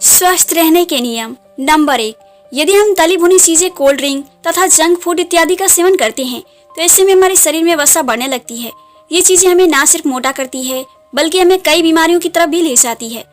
स्वस्थ रहने के नियम। नंबर 1, यदि हम तली भुनी चीजें, कोल्ड ड्रिंक तथा जंक फूड इत्यादि का सेवन करते हैं तो ऐसे में हमारे शरीर में वसा बढ़ने लगती है। ये चीजें हमें ना सिर्फ मोटा करती है बल्कि हमें कई बीमारियों की तरफ भी ले जाती है।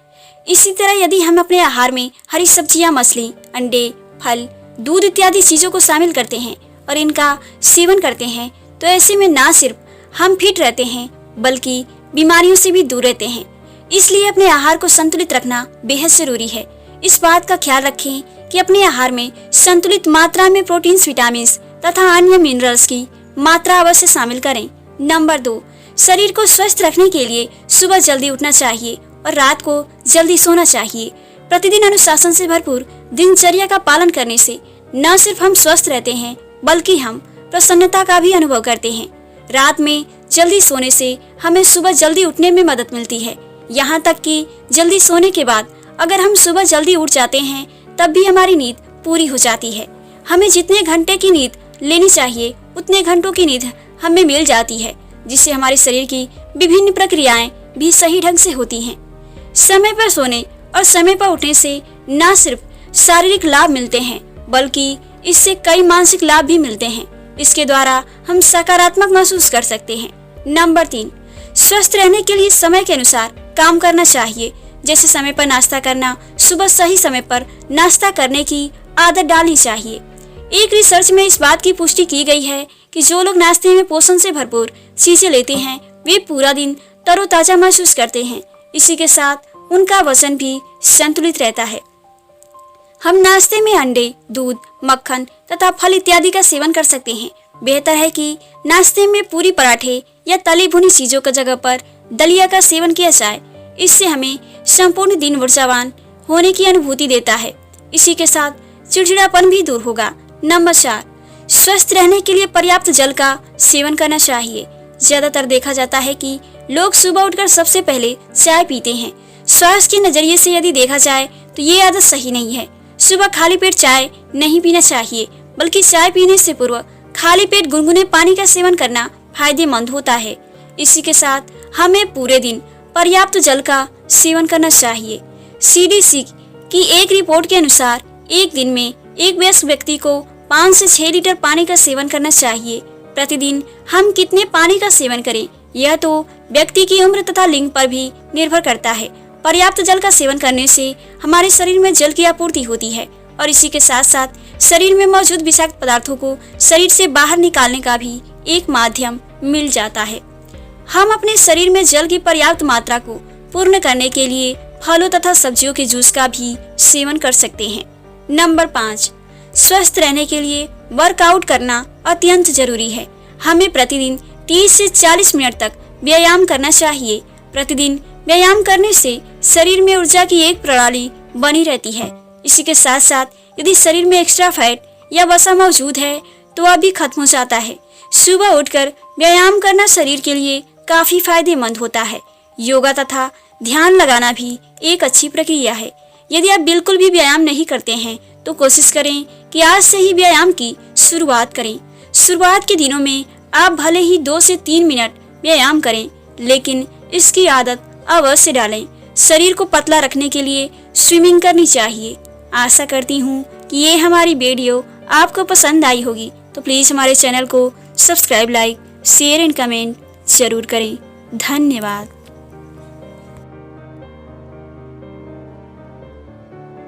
इसी तरह यदि हम अपने आहार में हरी सब्जियां, मछली, अंडे, फल, दूध इत्यादि चीजों को शामिल करते हैं और इनका सेवन करते हैं तो ऐसे में ना सिर्फ हम फिट रहते हैं बल्कि बीमारियों से भी दूर रहते हैं। इसलिए अपने आहार को संतुलित रखना बेहद जरूरी है। इस बात का ख्याल रखें कि अपने आहार में संतुलित मात्रा में प्रोटीन्स, विटामिन्स तथा अन्य मिनरल्स की मात्रा अवश्य शामिल करें। नंबर 2, शरीर को स्वस्थ रखने के लिए सुबह जल्दी उठना चाहिए और रात को जल्दी सोना चाहिए। प्रतिदिन अनुशासन से भरपूर दिनचर्या का पालन करने से न सिर्फ हम स्वस्थ रहते हैं बल्कि हम प्रसन्नता का भी अनुभव करते हैं। रात में जल्दी सोने से हमें सुबह जल्दी उठने में मदद मिलती है। यहाँ तक कि जल्दी सोने के बाद अगर हम सुबह जल्दी उठ जाते हैं तब भी हमारी नींद पूरी हो जाती है। हमें जितने घंटे की नींद लेनी चाहिए उतने घंटों की नींद हमें मिल जाती है, जिससे हमारे शरीर की विभिन्न प्रक्रियाएं भी सही ढंग से होती हैं। समय पर सोने और समय पर उठने से न सिर्फ शारीरिक लाभ मिलते हैं बल्कि इससे कई मानसिक लाभ भी मिलते हैं। इसके द्वारा हम सकारात्मक महसूस कर सकते हैं। नंबर 3, स्वस्थ रहने के लिए समय के अनुसार काम करना चाहिए। जैसे समय पर नाश्ता करना, सुबह सही समय पर नाश्ता करने की आदत डालनी चाहिए। एक रिसर्च में इस बात की पुष्टि की गई है कि जो लोग नाश्ते में पोषण से भरपूर चीजें लेते हैं वे पूरा दिन तरोताजा महसूस करते हैं। इसी के साथ उनका वजन भी संतुलित रहता है। हम नाश्ते में अंडे, दूध, मक्खन तथा फल इत्यादि का सेवन कर सकते हैं। बेहतर है कि नाश्ते में पूरी, पराठे या तली भुनी चीजों की जगह पर दलिया का सेवन किया जाए। इससे हमें संपूर्ण दिन ऊर्जावान होने की अनुभूति देता है। इसी के साथ चिड़चिड़ापन भी दूर होगा। नंबर 4, स्वस्थ रहने के लिए पर्याप्त जल का सेवन करना चाहिए। ज्यादातर देखा जाता है कि लोग सुबह उठकर सबसे पहले चाय पीते हैं। स्वास्थ्य के नजरिए से यदि देखा जाए तो ये आदत सही नहीं है। सुबह खाली पेट चाय नहीं पीना चाहिए बल्कि चाय पीने से पूर्व खाली पेट गुनगुने पानी का सेवन करना फायदेमंद होता है। इसी के साथ हमें पूरे दिन पर्याप्त जल का सेवन करना चाहिए। CDC की एक रिपोर्ट के अनुसार एक दिन में एक वयस्क व्यक्ति को 5 से 6 लीटर पानी का सेवन करना चाहिए। प्रतिदिन हम कितने पानी का सेवन करें यह तो व्यक्ति की उम्र तथा लिंग पर भी निर्भर करता है। पर्याप्त जल का सेवन करने से हमारे शरीर में जल की आपूर्ति होती है और इसी के साथ साथ शरीर में मौजूद विषाक्त पदार्थों को शरीर से बाहर निकालने का भी एक माध्यम मिल जाता है। हम अपने शरीर में जल की पर्याप्त मात्रा को पूर्ण करने के लिए फलों तथा सब्जियों के जूस का भी सेवन कर सकते हैं। नंबर 5, स्वस्थ रहने के लिए वर्कआउट करना अत्यंत जरूरी है। हमें प्रतिदिन 30 से 40 मिनट तक व्यायाम करना चाहिए। प्रतिदिन व्यायाम करने से शरीर में ऊर्जा की एक प्रणाली बनी रहती है। इसी के साथ साथ यदि शरीर में एक्स्ट्रा फैट या वसा मौजूद है तो वह भी खत्म हो जाता है। सुबह उठकर व्यायाम करना शरीर के लिए काफी फायदेमंद होता है। योगा तथा ध्यान लगाना भी एक अच्छी प्रक्रिया है। यदि आप बिल्कुल भी व्यायाम नहीं करते हैं तो कोशिश करें कि आज से ही व्यायाम की शुरुआत करें। शुरुआत के दिनों में आप भले ही 2 से 3 मिनट व्यायाम करें लेकिन इसकी आदत अवश्य डालें। शरीर को पतला रखने के लिए स्विमिंग करनी चाहिए। आशा करती हूँ कि ये हमारी वीडियो आपको पसंद आई होगी, तो प्लीज़ हमारे चैनल को subscribe, like, share and comment जरूर करें। धन्यवाद।